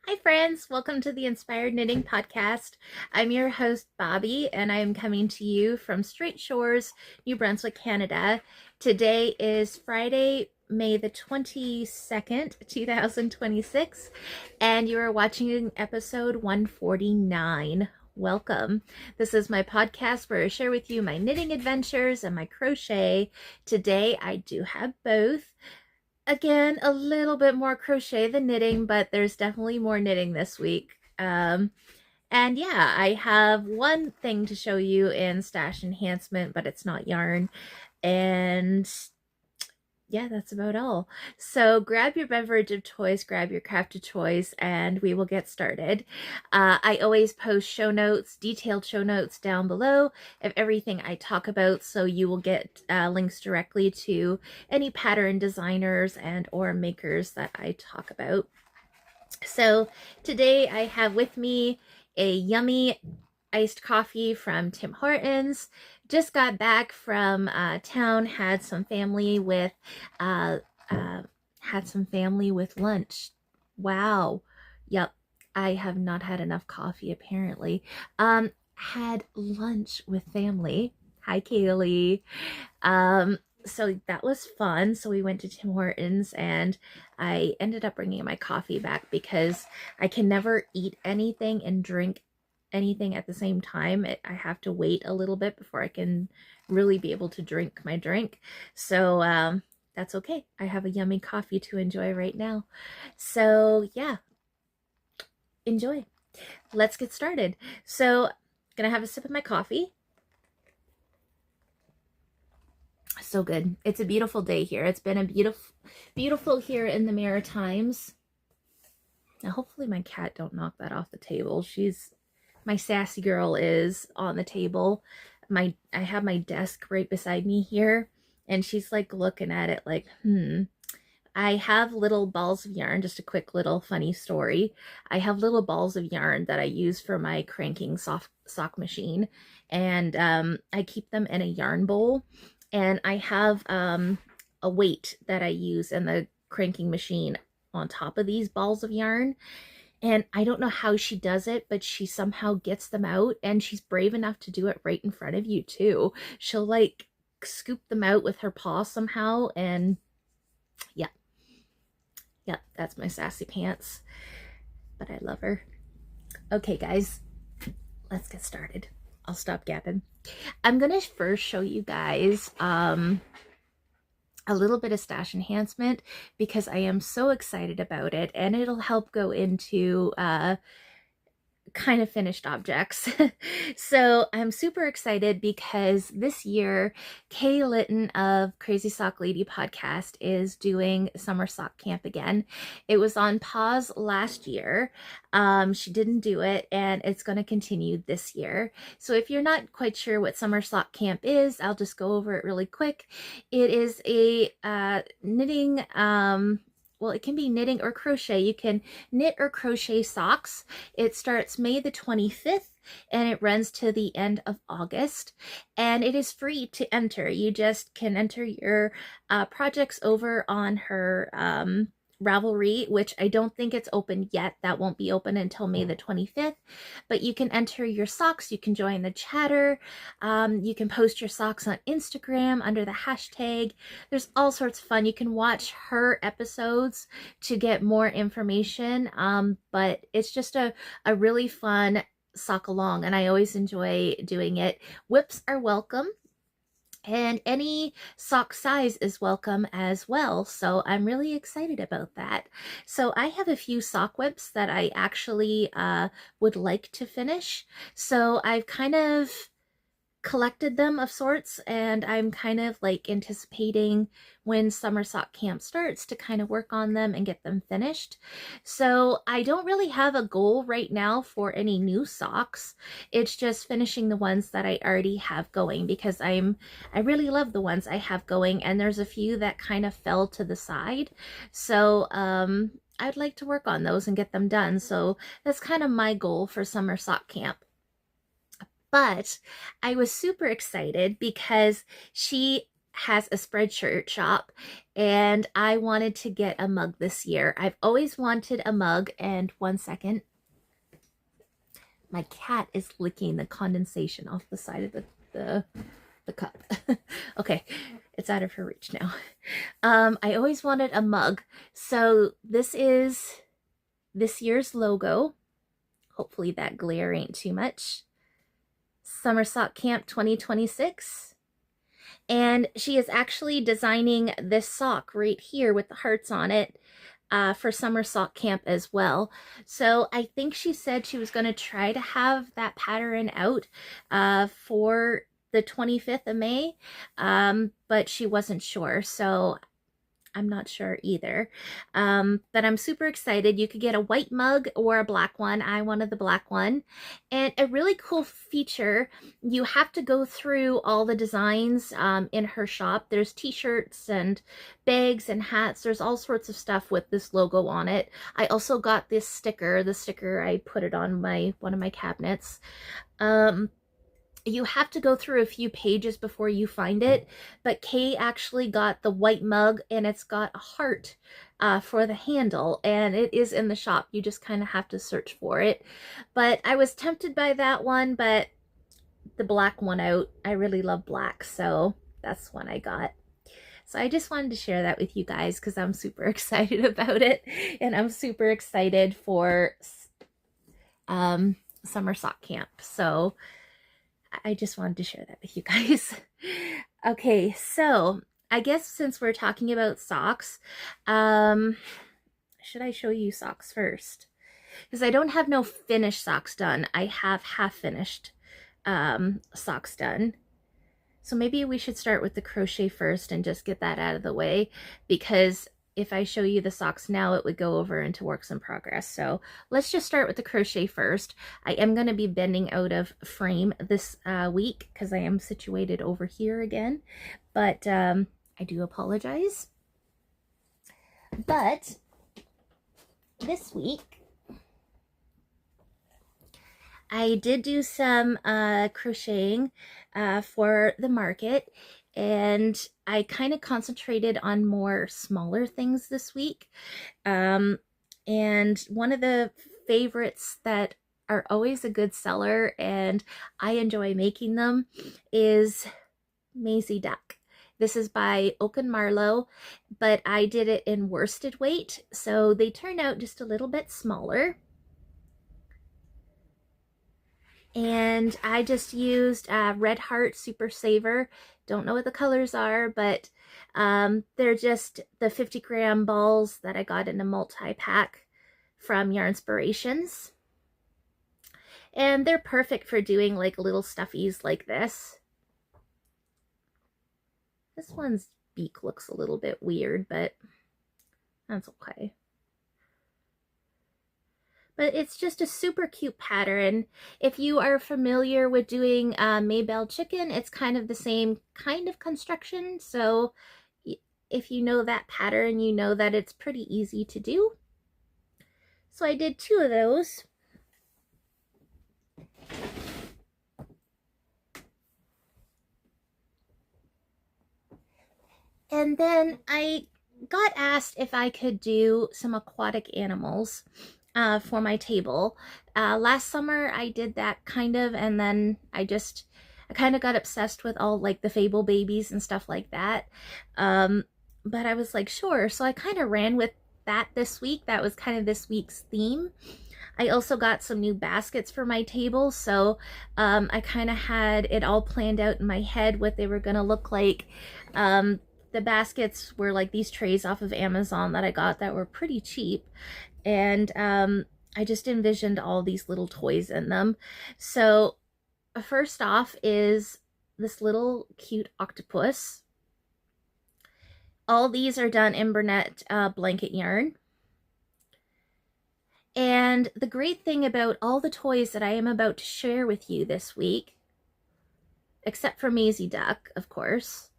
Hi, friends. Welcome to the Inspired Knitting Podcast. I'm your host, Bobby, and I am coming to you from Straight Shores, New Brunswick, Canada. Today is Friday, May the 22nd, 2026, and you are watching episode 149. Welcome. This is my podcast where I share with you my knitting adventures and my crochet. Today, I do have both. Again, a little bit more crochet than knitting, but there's definitely more knitting this week. And yeah, I have one thing to show you in stash enhancement, but it's not yarn. And yeah, that's about all. So grab your beverage of choice, grab your craft of choice, and we will get started. I always post show notes, detailed show notes down below of everything I talk about, so you will get links directly to any pattern designers and or makers that I talk about. So today I have with me a yummy iced coffee from Tim Hortons. Just got back from town, had some family with lunch. Wow. Yep. I have not had enough coffee apparently. Had lunch with family. Hi, Kaylee. So that was fun. So we went to Tim Hortons and I ended up bringing my coffee back because I can never eat anything and drink anything at the same time. I have to wait a little bit before I can really be able to drink my drink. So that's okay. I have a yummy coffee to enjoy right now. So yeah, enjoy. Let's get started. So gonna have a sip of my coffee. So good. It's a beautiful day here. It's been a beautiful here in the Maritimes. Now hopefully my cat don't knock that off the table. My sassy girl is on the table. I have my desk right beside me here, and she's like looking at it like, I have little balls of yarn. Just a quick little funny story. I have little balls of yarn that I use for my cranking sock machine, and I keep them in a yarn bowl, and I have a weight that I use in the cranking machine on top of these balls of yarn. And I don't know how she does it, but she somehow gets them out, and she's brave enough to do it right in front of you too. She'll like scoop them out with her paw somehow, and yeah. Yep, that's my sassy pants. But I love her. Okay, guys, let's get started. I'll stop gapping. I'm gonna first show you guys a little bit of stash enhancement because I am so excited about it, and it'll help go into kind of finished objects. So I'm super excited because this year Kay Litton of Crazy Sock Lady podcast is doing summer sock camp again. It was on pause last year. She didn't do it, and it's going to continue this year. So if you're not quite sure what summer sock camp is, I'll just go over it really quick. It is a knitting well, it can be knitting or crochet. You can knit or crochet socks. It starts May the 25th and it runs to the end of August. And it is free to enter. You just can enter your projects over on her Ravelry, which I don't think it's open yet. That won't be open until May the 25th. But you can enter your socks. You can join the chatter. You can post your socks on Instagram under the hashtag. There's all sorts of fun. You can watch her episodes to get more information. But it's just a really fun sock along, and I always enjoy doing it. Whips are welcome. And any sock size is welcome as well. So I'm really excited about that. So I have a few sock whips that I actually would like to finish. So I've kind of collected them of sorts, and I'm kind of like anticipating when summer sock camp starts to kind of work on them and get them finished. So I don't really have a goal right now for any new socks. It's just finishing the ones that I already have going, because I really love the ones I have going, and there's a few that kind of fell to the side. So I'd like to work on those and get them done. So that's kind of my goal for summer sock camp. But I was super excited because she has a Spreadshirt shop, and I wanted to get a mug this year. I've always wanted a mug, and one second. My cat is licking the condensation off the side of the cup. Okay, it's out of her reach now. I always wanted a mug. So this is this year's logo. Hopefully that glare ain't too much. Summer Sock Camp 2026. And she is actually designing this sock right here with the hearts on it for Summer Sock Camp as well. So I think she said she was going to try to have that pattern out for the 25th of May, but she wasn't sure. So I'm not sure either. But I'm super excited. You could get a white mug or a black one. I wanted the black one. And a really cool feature, you have to go through all the designs in her shop. There's t-shirts and bags and hats. There's all sorts of stuff with this logo on it. I also got this sticker. The sticker, I put it on one of my cabinets. You have to go through a few pages before you find it, but Kay actually got the white mug, and it's got a heart for the handle, and it is in the shop. You just kind of have to search for it. But I was tempted by that one, but the black one out. I really love black, so that's one I got. So I just wanted to share that with you guys because I'm super excited about it, and I'm super excited for Summer Sock Camp. So I just wanted to share that with you guys. Okay, so I guess since we're talking about socks, should I show you socks first? Because I don't have no finished socks done. I have half finished socks done. So maybe we should start with the crochet first and just get that out of the way, because if I show you the socks now, it would go over into works in progress. So let's just start with the crochet first. I am going to be bending out of frame this week because I am situated over here again. But I do apologize. But this week, I did do some crocheting for the market. And I kind of concentrated on more smaller things this week. And one of the favorites that are always a good seller, and I enjoy making them, is Maisy Duck. This is by Oak and Marlowe, but I did it in worsted weight, so they turn out just a little bit smaller. And I just used Red Heart Super Saver. Don't know what the colors are, but they're just the 50-gram balls that I got in a multi-pack from Yarnspirations. And they're perfect for doing like little stuffies like this. This one's beak looks a little bit weird, but that's okay. But it's just a super cute pattern. If you are familiar with doing Maybelle chicken, it's kind of the same kind of construction. So if you know that pattern, you know that it's pretty easy to do. So I did 2 of those. And then I got asked if I could do some aquatic animals for my table. Last summer I did that kind of, and then I kind of got obsessed with all like the Fable babies and stuff like that. But I was like, sure. So I kind of ran with that this week. That was kind of this week's theme. I also got some new baskets for my table. So I kind of had it all planned out in my head what they were going to look like. The baskets were like these trays off of Amazon that I got that were pretty cheap. And I just envisioned all these little toys in them. So first off is this little cute octopus. All these are done in Bernette blanket yarn. And the great thing about all the toys that I am about to share with you this week, except for Maisy Duck, of course,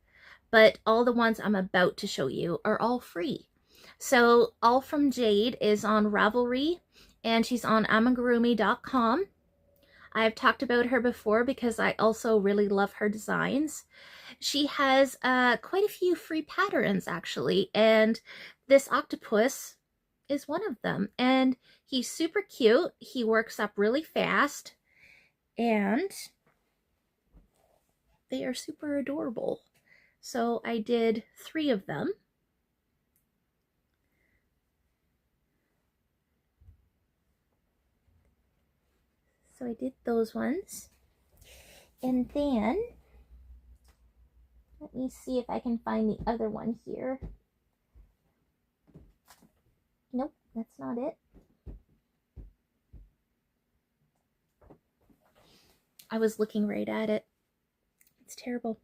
but all the ones I'm about to show you are all free. So Allfromjade is on Ravelry, and she's on amigurumi.com. I've talked about her before because I also really love her designs. She has quite a few free patterns actually, and this octopus is one of them. And he's super cute. He works up really fast, and they are super adorable. So I did 3 of them. So I did those ones. And then, let me see if I can find the other one here. Nope, that's not it. I was looking right at it. It's terrible.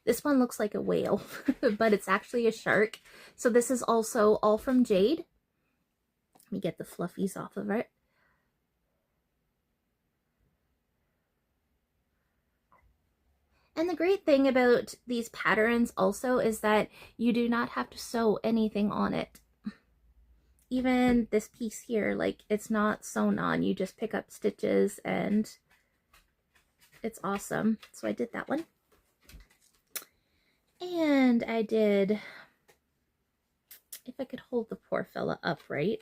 This one looks like a whale, but it's actually a shark. So this is also Allfromjade. Let me get the fluffies off of it. And the great thing about these patterns also is that you do not have to sew anything on it. Even this piece here, like, it's not sewn on. You just pick up stitches and it's awesome. So I did that one. And I did, if I could hold the poor fella upright,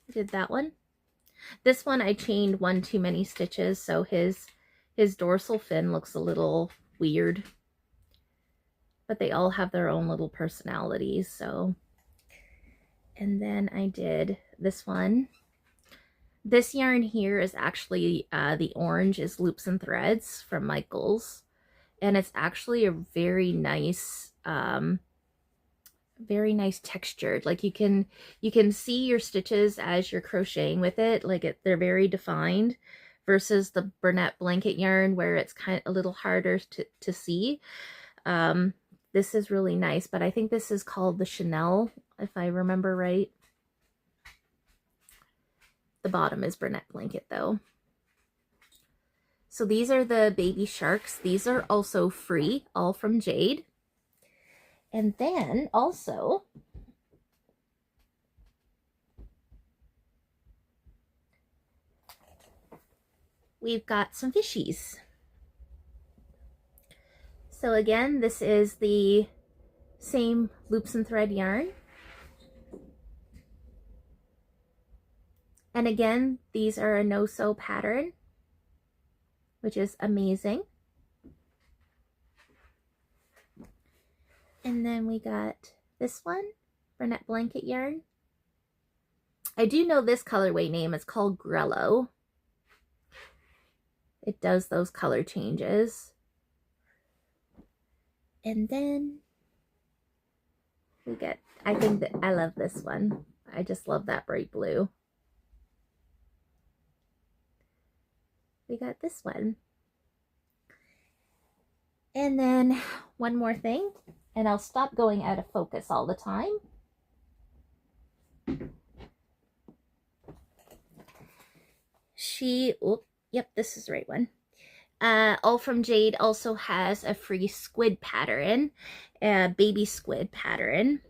I did that one. This one I chained one too many stitches, so his dorsal fin looks a little weird. But they all have their own little personalities, so. And then I did this one. This yarn here is actually, the orange is Loops and Threads from Michaels. And it's actually a very nice textured. Like you can see your stitches as you're crocheting with it. Like they're very defined versus the Bernat blanket yarn where it's kind of a little harder to see. This is really nice, but I think this is called the Chanel, if I remember right. The bottom is Bernat blanket though. So these are the baby sharks. These are also free, Allfromjade. And then also, we've got some fishies. So again, this is the same Loops and Thread yarn. And again, these are a no-sew pattern, which is amazing. And then we got this one, Bernat blanket yarn. I do know this colorway name. It's called Grello. It does those color changes. And then we get, I think that I love this one. I just love that bright blue. We got this one. And then one more thing, and I'll stop going out of focus all the time. Yep, this is the right one. Allfromjade also has a free squid pattern, a baby squid pattern,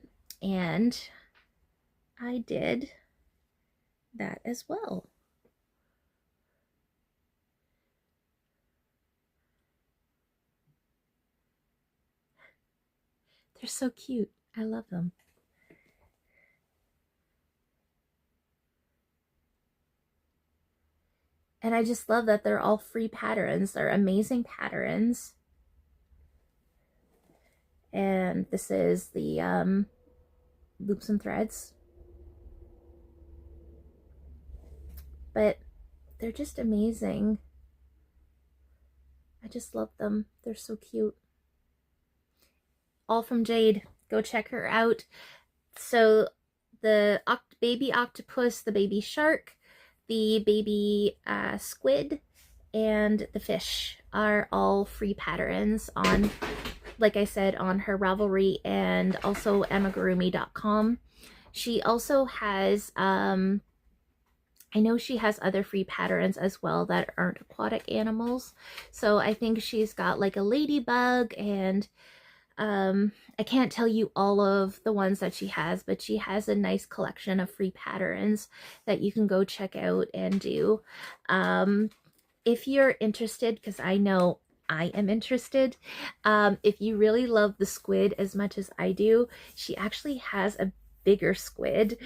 and I did that as well. They're so cute. I love them. And I just love that they're all free patterns. They're amazing patterns. And this is the Loops and Threads. But they're just amazing. I just love them. They're so cute. Allfromjade, go check her out. So the baby octopus, the baby shark, the baby squid, and the fish are all free patterns on, like I said, on her Ravelry and also amigurumi.com. She also has, I know she has other free patterns as well that aren't aquatic animals. So I think she's got like a ladybug and I can't tell you all of the ones that she has, but she has a nice collection of free patterns that you can go check out and do. If you're interested, because I know I am interested, if you really love the squid as much as I do, she actually has a bigger squid.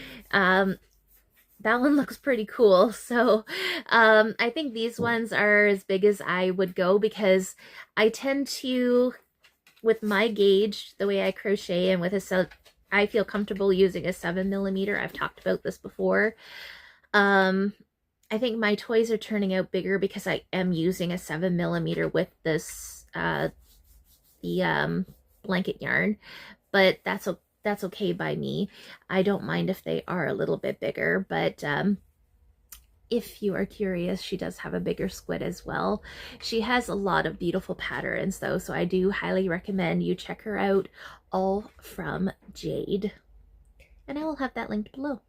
That one looks pretty cool. So I think these ones are as big as I would go, because I tend to, with my gauge, the way I crochet, and with I feel comfortable using a 7mm. I've talked about this before. I think my toys are turning out bigger because I am using a 7mm with this the blanket yarn, but that's okay by me. I don't mind if they are a little bit bigger, but if you are curious, she does have a bigger squid as well. She has a lot of beautiful patterns though, so I do highly recommend you check her out, Allfromjade. And I will have that linked below.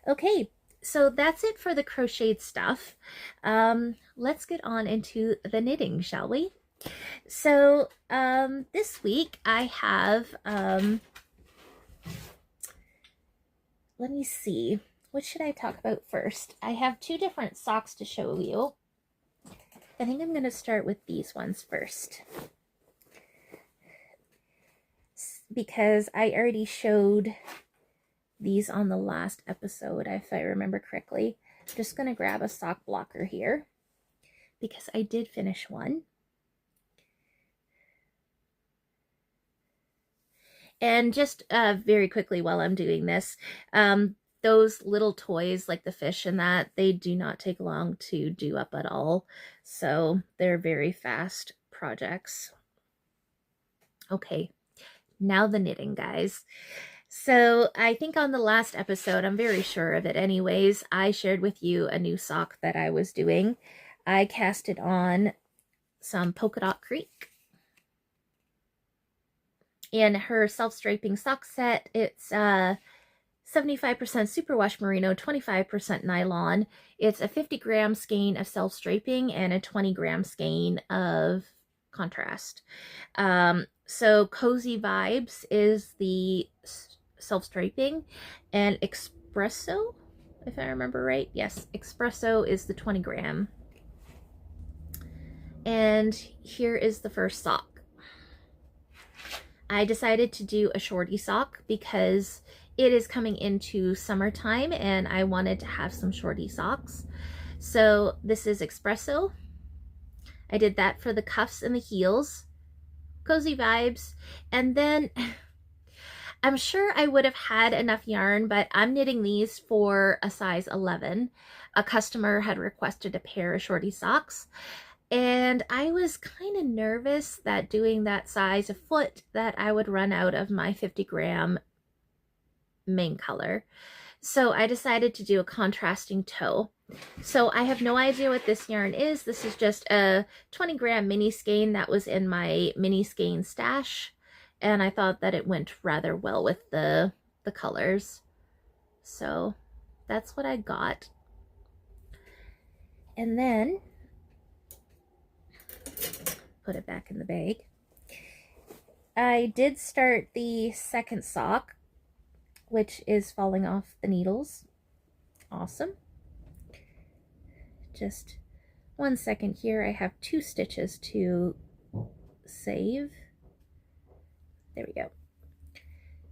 Okay, so that's it for the crocheted stuff. Let's get on into the knitting, shall we? So this week I have, let me see. What should I talk about first? I have two different socks to show you. I think I'm going to start with these ones first, because I already showed these on the last episode, if I remember correctly. I'm just going to grab a sock blocker here, because I did finish one. And just very quickly while I'm doing this, those little toys like the fish and that, they do not take long to do up at all. So they're very fast projects. Okay, now the knitting, guys. So I think on the last episode, I'm very sure of it anyways, I shared with you a new sock that I was doing. I casted on some Polka Dot Creek in her self-striping sock set. It's 75% superwash merino, 25% nylon. It's a 50-gram skein of self-striping and a 20-gram skein of contrast. So Cozy Vibes is the self-striping, and Espresso, if I remember right, yes, Espresso is the 20-gram. And here is the first sock. I decided to do a shorty sock because it is coming into summertime and I wanted to have some shorty socks. So this is Espresso. I did that for the cuffs and the heels. Cozy Vibes. And then I'm sure I would have had enough yarn, but I'm knitting these for a size 11. A customer had requested a pair of shorty socks, and I was kind of nervous that doing that size of foot that I would run out of my 50-gram main color. So I decided to do a contrasting toe. So I have no idea what this yarn is. This is just a 20-gram mini skein that was in my mini skein stash, and I thought that it went rather well with the colors. So that's what I got. And then put it back in the bag. I did start the second sock, which is falling off the needles. Awesome. Just 1 second here. I have 2 stitches to save. There we go.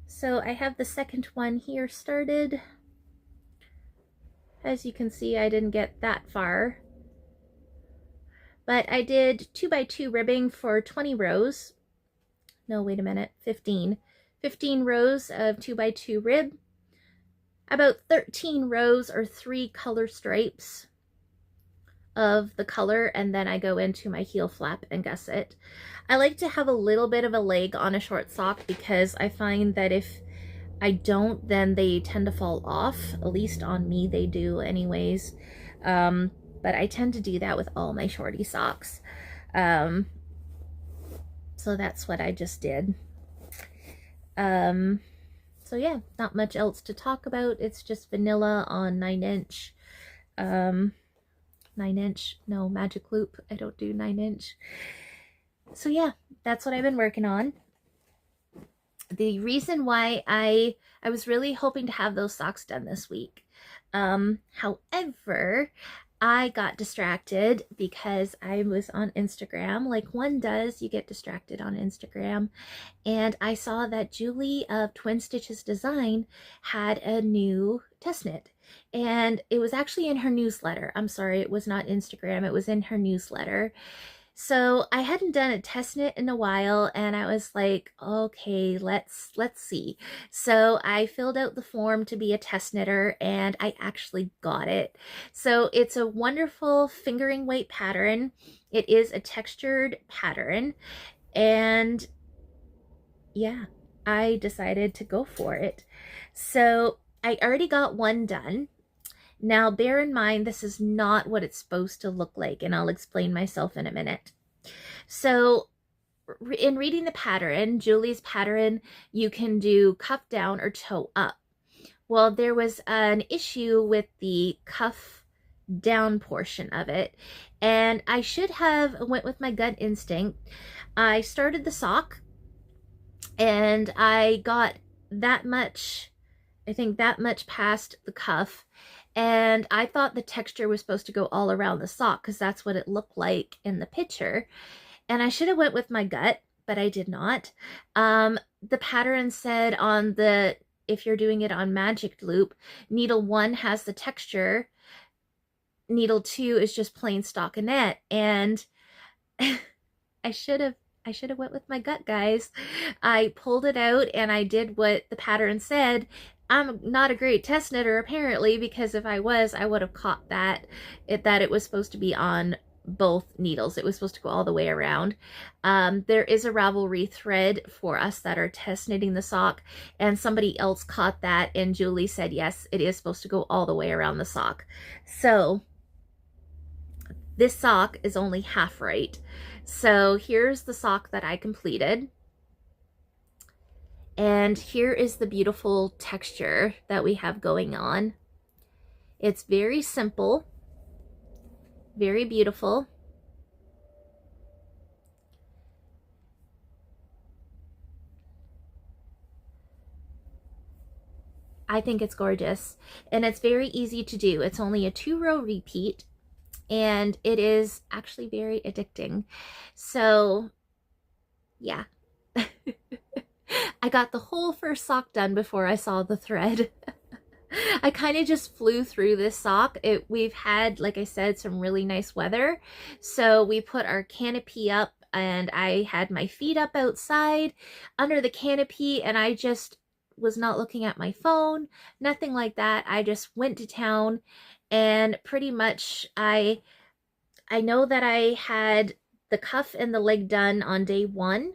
So I have the second one here started. As you can see, I didn't get that far, but I did 2x2 ribbing for 20 rows. No, wait a minute, 15 rows of 2x2 rib, about 13 rows or 3 color stripes of the color, and then I go into my heel flap and gusset. I like to have a little bit of a leg on a short sock because I find that if I don't, then they tend to fall off. At least on me they do anyways. But I tend to do that with all my shorty socks. So that's what I just did. So yeah, not much else to talk about. It's just vanilla on 9-inch. 9-inch, no, magic loop. I don't do 9-inch. So yeah, that's what I've been working on. the reason why I was really hoping to have those socks done this week. However, I got distracted because I was on Instagram, like one does. You get distracted on Instagram, and I saw that Julie of Twin Stitches Design had a new test knit, and it was actually in her newsletter. I'm sorry, it was not Instagram, it was in her newsletter. So I hadn't done a test knit in a while, and I was like, okay, let's see. So I filled out the form to be a test knitter, and I actually got it. So it's a wonderful fingering weight pattern. It is a textured pattern, and yeah, I decided to go for it. So I already got one done. Now, bear in mind, this is not what it's supposed to look like, and I'll explain myself in a minute. So, in reading the pattern, Julie's pattern, you can do cuff down or toe up. Well, there was an issue with the cuff down portion of it, and I should have went with my gut instinct. I started the sock, and I got that much, I think that much past the cuff, and I thought the texture was supposed to go all around the sock because that's what it looked like in the picture. And I should have went with my gut, but I did not. The pattern said on the, if you're doing it on magic loop, needle 1 has the texture, needle 2 is just plain stockinette, and I should have went with my gut, guys. I pulled it out and I did what the pattern said. I'm not a great test knitter apparently, because if I was, I would have caught that it was supposed to be on both needles. It was supposed to go all the way around. There is a Ravelry thread for us that are test knitting the sock, and somebody else caught that, and Julie said yes, it is supposed to go all the way around the sock. So this sock is only half right. So here's the sock that I completed. And here is the beautiful texture that we have going on. It's very simple, very beautiful. I think it's gorgeous, and it's very easy to do. It's only a 2-row repeat, and it is actually very addicting. So yeah. I got the whole first sock done before I saw the thread. I kind of just flew through this sock. We've had, like I said, some really nice weather. So we put our canopy up, and I had my feet up outside under the canopy, and I just was not looking at my phone, nothing like that. I just went to town, and pretty much I know that I had the cuff and the leg done on day 1.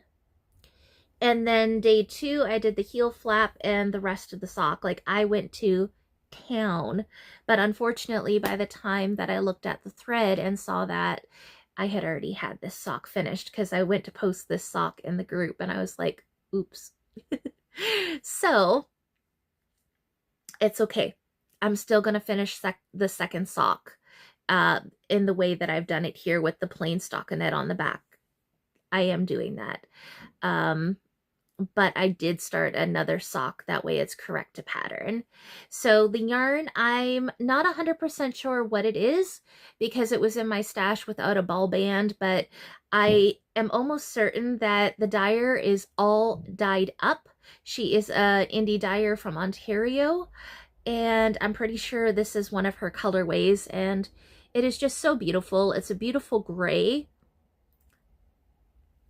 And then day 2, I did the heel flap and the rest of the sock. Like, I went to town. But unfortunately, by the time that I looked at the thread and saw that, I had already had this sock finished, because I went to post this sock in the group and I was like, oops. So it's okay. I'm still going to finish the second sock in the way that I've done it here with the plain stockinette on the back. I am doing that. But I did start another sock, that way it's correct to pattern. So the yarn, I'm not 100% sure what it is, because it was in my stash without a ball band, but I am almost certain that the dyer is all dyed up. She is a indie dyer from Ontario, and I'm pretty sure this is one of her colorways, and it is just so beautiful. It's a beautiful gray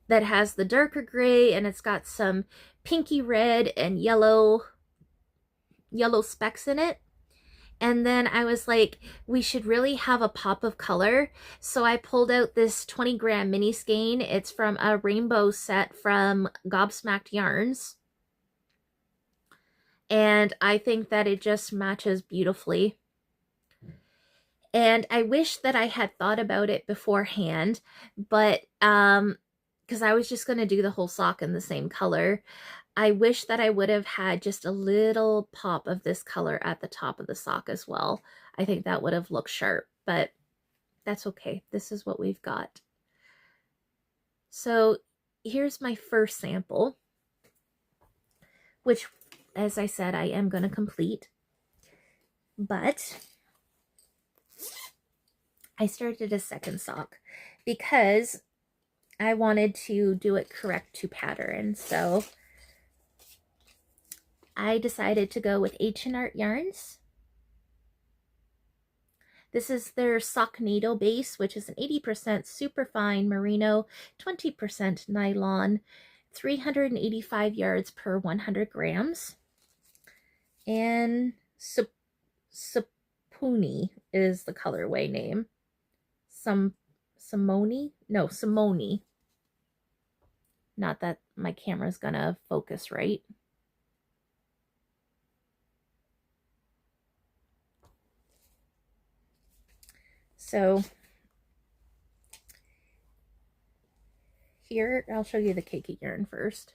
that has the darker gray, and it's got some pinky red and yellow specks in it. And then I was like, we should really have a pop of color. So I pulled out this 20-gram mini skein. It's from a rainbow set from Gobsmacked Yarns. And I think that it just matches beautifully. And I wish that I had thought about it beforehand, but because I was just going to do the whole sock in the same color. I wish that I would have had just a little pop of this color at the top of the sock as well. I think that would have looked sharp, but that's okay. This is what we've got. So here's my first sample. which, as I said, I am going to complete. But I started a second sock because I wanted to do it correct to pattern. So I decided to go with H&R Yarns. This is their Socknado base, which is an 80% superfine merino, 20% nylon, 385 yards per 100 grams. And Sapuni is the colorway name. Simone? No, Simone. Not that my camera's gonna focus right. So here, I'll show you the cakey yarn first.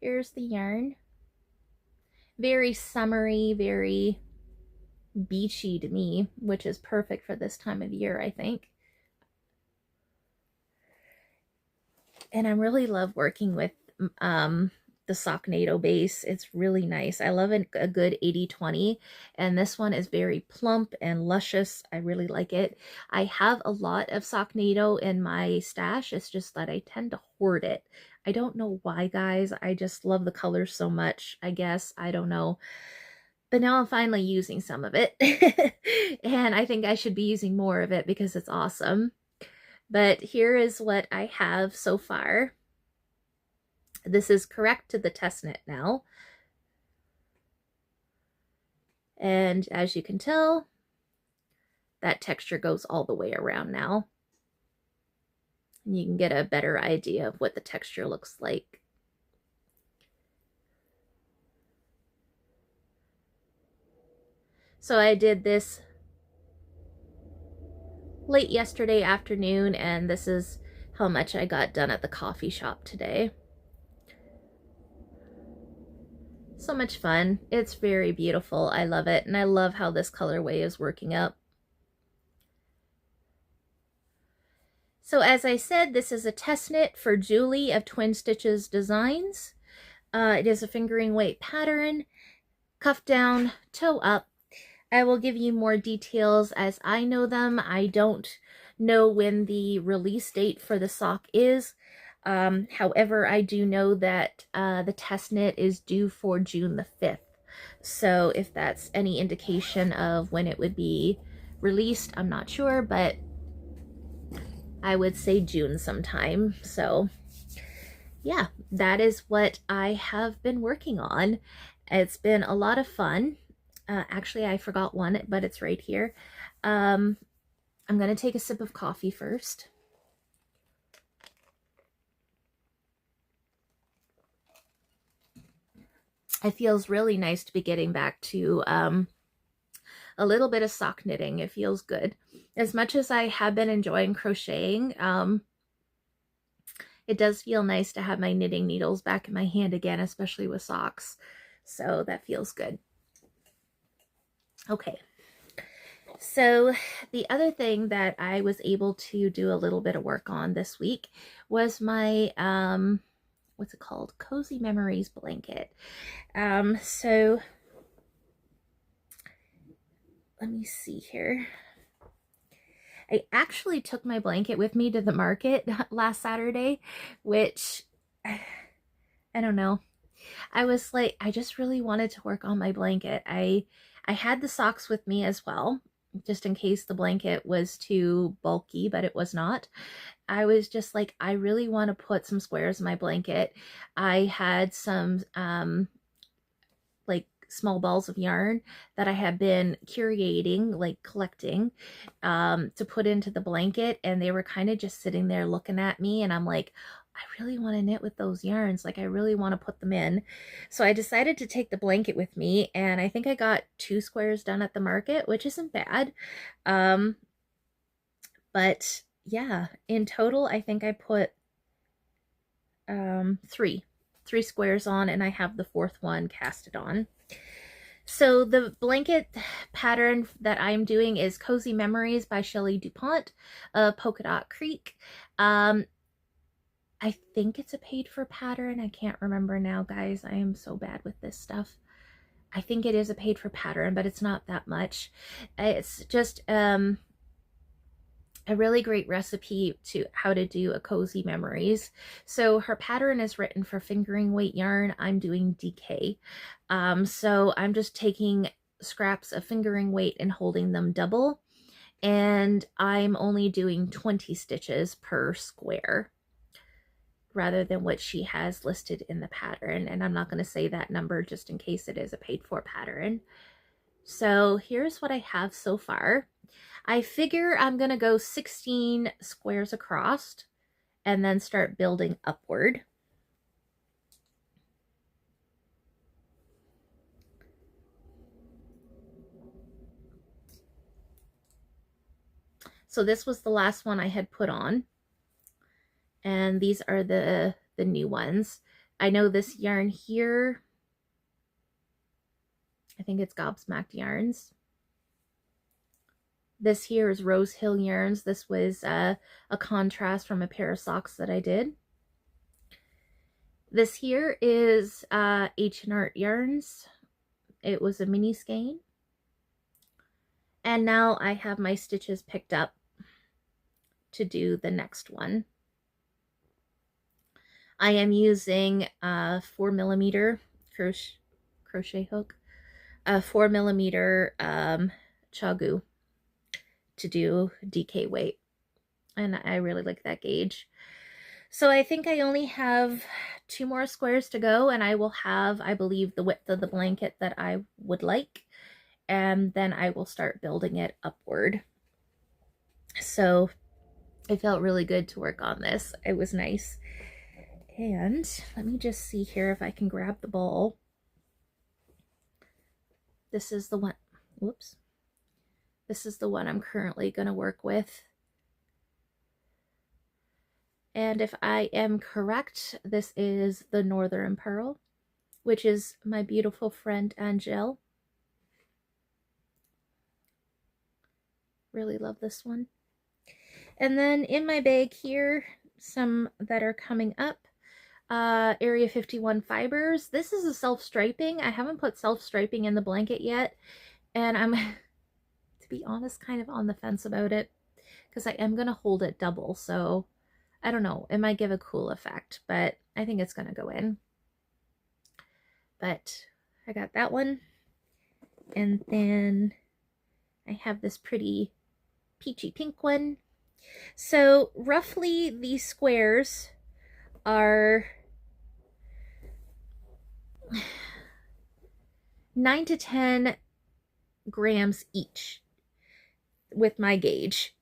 Here's the yarn. Very summery, very beachy to me, which is perfect for this time of year, I think. And I really love working with the Socknado base. It's really nice. I love a good 80-20, and this one is very plump and luscious. I really like it. I have a lot of Socknado in my stash. It's just that I tend to hoard it. I don't know why, guys. I just love the colors so much, I guess. I don't know. But now I'm finally using some of it. And I think I should be using more of it because it's awesome. But here is what I have so far. This is correct to the test knit now. And as you can tell, that texture goes all the way around now. And you can get a better idea of what the texture looks like. So I did this late yesterday afternoon, and this is how much I got done at the coffee shop today. So much fun. It's very beautiful. I love it, and I love how this colorway is working up. So as I said, this is a test knit for Julie of Twin Stitches Designs. It is a fingering weight pattern, cuff down, toe up. I will give you more details as I know them. I don't know when the release date for the sock is. However, I do know that the test knit is due for June the 5th. So if that's any indication of when it would be released, I'm not sure, but I would say June sometime. So yeah, that is what I have been working on. It's been a lot of fun. Actually, I forgot one, but it's right here. I'm going to take a sip of coffee first. It feels really nice to be getting back to a little bit of sock knitting. It feels good. As much as I have been enjoying crocheting, it does feel nice to have my knitting needles back in my hand again, especially with socks. So that feels good. Okay. So the other thing that I was able to do a little bit of work on this week was my, what's it called? Cozy Memories blanket. So let me see here. I actually took my blanket with me to the market last Saturday, which I don't know. I was like, I just really wanted to work on my blanket. I had the socks with me as well, just in case the blanket was too bulky, but it was not. I was just like, I really want to put some squares in my blanket. I had some like small balls of yarn that I had been curating, like collecting, to put into the blanket, and they were kind of just sitting there looking at me, and I'm like, I really want to knit with those yarns. Like, I really want to put them in. So I decided to take the blanket with me, and I think I got 2 squares done at the market, which isn't bad. But yeah, in total, I think I put 3 squares on, and I have the 4th one casted on. So the blanket pattern that I'm doing is Cozy Memories by Shelley Dupont of Polka Dot Creek. I think it's a paid for pattern. I can't remember now, guys. I am so bad with this stuff. I think it is a paid for pattern, but it's not that much. It's just a really great recipe to how to do a cozy memories. So her pattern is written for fingering weight yarn. I'm doing DK. So I'm just taking scraps of fingering weight and holding them double. And I'm only doing 20 stitches per square rather than what she has listed in the pattern. And I'm not going to say that number just in case it is a paid for pattern. So here's what I have so far. I figure I'm going to go 16 squares across and then start building upward. So this was the last one I had put on. And these are the new ones. I know this yarn here, I think it's Gobsmacked Yarns. This here is Rose Hill Yarns. This was a contrast from a pair of socks that I did. This here is H&R Yarns. It was a mini skein. And now I have my stitches picked up to do the next one. I am using a 4mm crochet hook, a 4mm Chagu to do DK weight. And I really like that gauge. So I think I only have 2 more squares to go, and I will have, I believe, the width of the blanket that I would like. And then I will start building it upward. So it felt really good to work on this. It was nice. And let me just see here if I can grab the ball. This is the one, whoops. This is the one I'm currently going to work with. And if I am correct, this is the Northern Pearl, which is my beautiful friend Angel. Really love this one. And then in my bag here, some that are coming up. Area 51 fibers. This is a self-striping. I haven't put self-striping in the blanket yet, and I'm, to be honest, kind of on the fence about it because I am going to hold it double, so I don't know. It might give a cool effect, but I think it's going to go in. But I got that one, and then I have this pretty peachy pink one. So roughly these squares are 9 to 10 grams each with my gauge.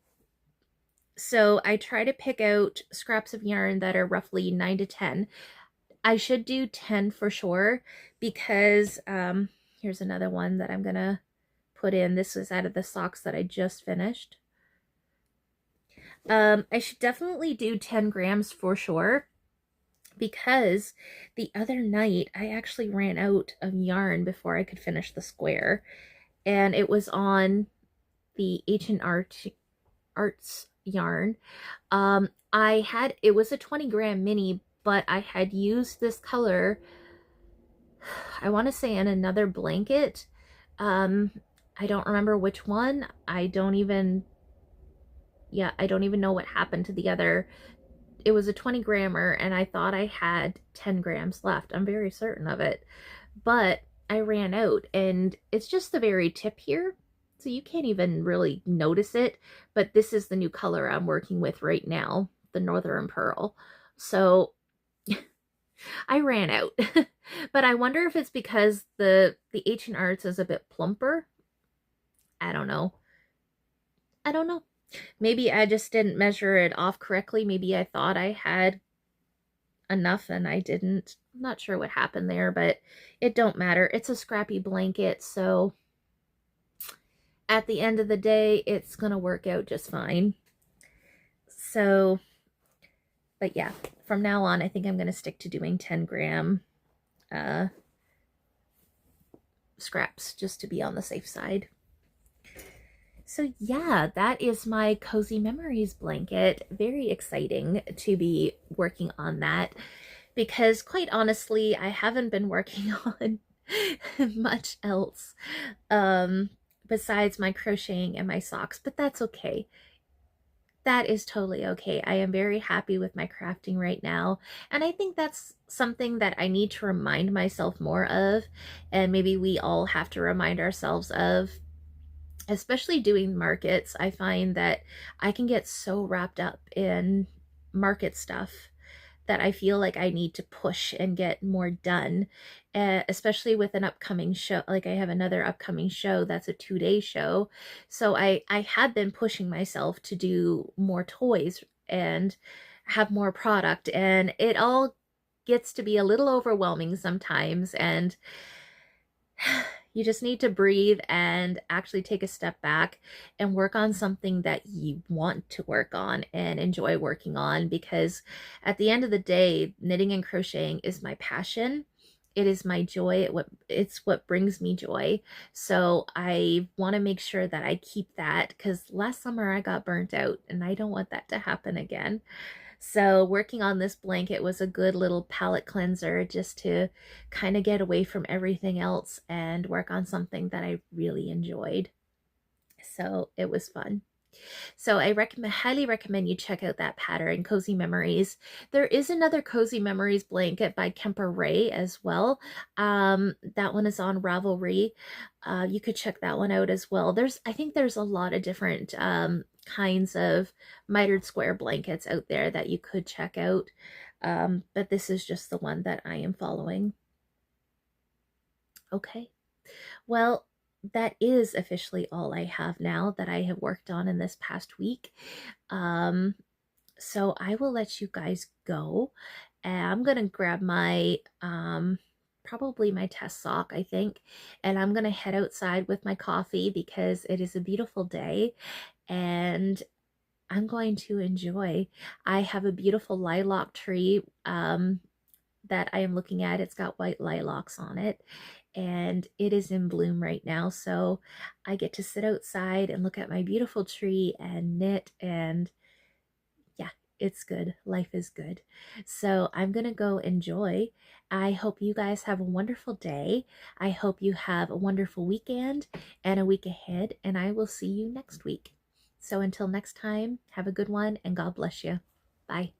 So I try to pick out scraps of yarn that are roughly 9 to 10. I should do 10 for sure because here's another one that I'm gonna put in. This was out of the socks that I just finished. I should definitely do 10 grams for sure, because the other night I actually ran out of yarn before I could finish the square, and it was on the H&R Arts yarn. It was a 20 gram mini, but I had used this color, I want to say, in another blanket. I don't remember which one. I don't even know what happened to the other. It was a 20 grammer, and I thought I had 10 grams left. I'm very certain of it, but I ran out, and it's just the very tip here, so you can't even really notice it, but this is the new color I'm working with right now, the Northern Pearl. So I ran out, but I wonder if it's because the H&R's is a bit plumper. I don't know. Maybe I just didn't measure it off correctly. Maybe I thought I had enough and I didn't. I'm not sure what happened there, but it don't matter. It's a scrappy blanket, so at the end of the day, it's going to work out just fine. So, but yeah, from now on, I think I'm going to stick to doing 10 gram scraps just to be on the safe side. So yeah, that is my Cozy Memories blanket. Very exciting to be working on that because quite honestly, I haven't been working on much else um besides my crocheting and my socks, but that's okay. That is totally okay. I am very happy with my crafting right now. And I think that's something that I need to remind myself more of. And maybe we all have to remind ourselves of, especially doing markets. I find that I can get so wrapped up in market stuff that I feel like I need to push and get more done, especially with an upcoming show. Like I have another upcoming show that's a 2-day show. So I had been pushing myself to do more toys and have more product, and it all gets to be a little overwhelming sometimes. And you just need to breathe and actually take a step back and work on something that you want to work on and enjoy working on, because at the end of the day, knitting and crocheting is my passion. It is my joy. It's what brings me joy. So I want to make sure that I keep that, because last summer I got burnt out and I don't want that to happen again. So working on this blanket was a good little palette cleanser just to kind of get away from everything else and work on something that I really enjoyed. So it was fun. So I highly recommend you check out that pattern, Cozy Memories. There is another Cozy Memories blanket by Kemper Ray as well. That one is on Ravelry. You could check that one out as well. I think there's a lot of different kinds of mitered square blankets out there that you could check out. But this is just the one that I am following. Okay. Well, that is officially all I have now that I have worked on in this past week. So I will let you guys go. And I'm gonna grab my probably my test sock, I think, and I'm gonna head outside with my coffee because it is a beautiful day and I'm going to enjoy. I have a beautiful lilac tree that I am looking at. It's got white lilacs on it and it is in bloom right now. So I get to sit outside and look at my beautiful tree and knit, and yeah, it's good. Life is good. So I'm going to go enjoy. I hope you guys have a wonderful day. I hope you have a wonderful weekend and a week ahead, and I will see you next week. So until next time, have a good one and God bless you. Bye.